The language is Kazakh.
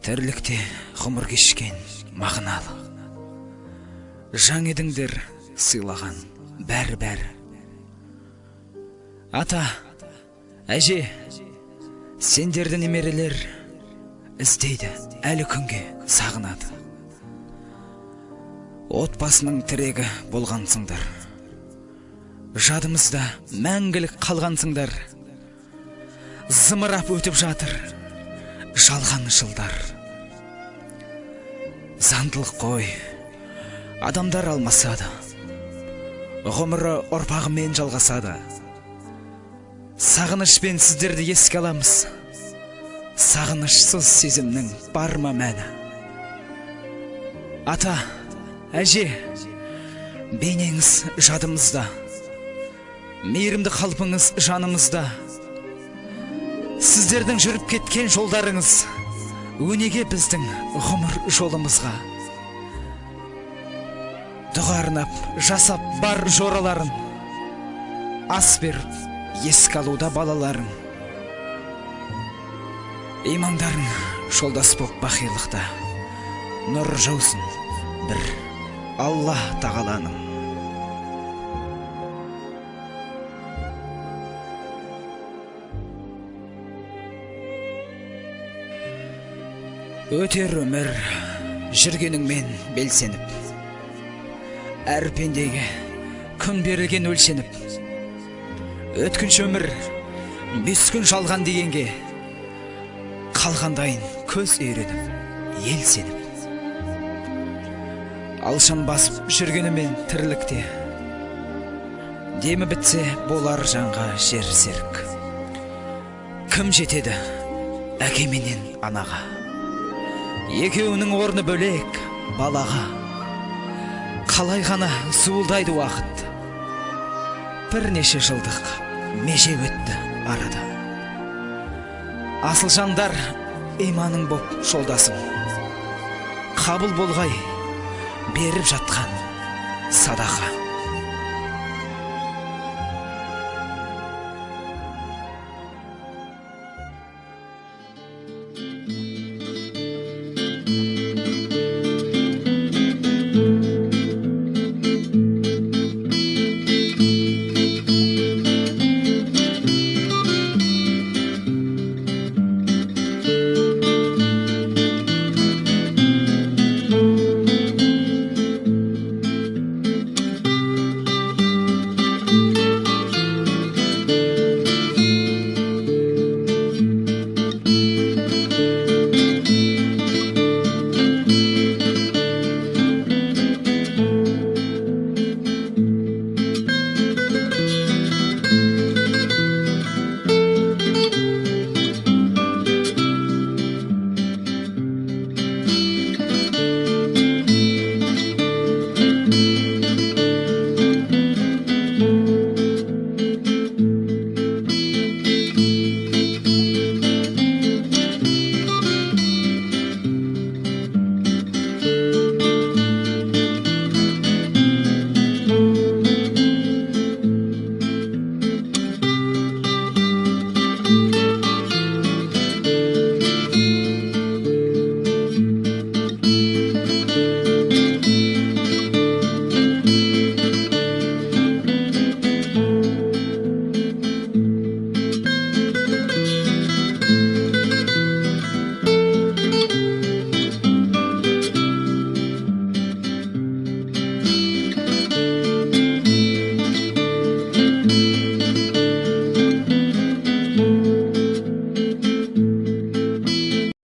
Тірлікте ғұмыр кешкен мағыналы. Жаң едіңдер сыйлаған бәрі-бәрі. Ата, әже, сендерді немерелер іздейді, әлі күнге сағынады. Отбасының тірегі болғансыңдар. Жадымызда мәңгілік қалғансыңдар. Зымырап өтіп жатыр жалған жылдар. Заңдылық қой, адамдар алмасады. Ғұмыры ұрпағымен жалғасады. Сағынышпен сіздерді еске аламыз. Сағынышсыз сезімнің бар ма мәні? Ата, әже, бейнеңіз жадымызда. Мейірімді қалпыңыз жанымызда. Сіздердің жүріп кеткен жолдарыңыз өнеге біздің ғұмыр жолымызға. Дұға арнап, жасап бар жораларын, ас беріп, еске алуда балаларың. Имандарың жолдас боп бақилықта, нұр жаусын бір Алла тағаланың. Өтер өмір жүргеніңмен белсеніп, әр пендеге күн берілген өлшеніп. Өткінші өмір 5 күн жалған дегенге, қалғандайын көз үйреніп, ел сеніп. Алшын басып жүргенімен тірлікте, демі бітсе болар жанға жер серік. Кім жетеді әкеменен анаға? Екеуінің орны бөлек балаға. Қалай ғана суылдайды уақыт. Бірнеше жылдық меже өтті арада. Асыл жандар иманың боп жолдасым. Қабыл болғай беріп жатқан садақа.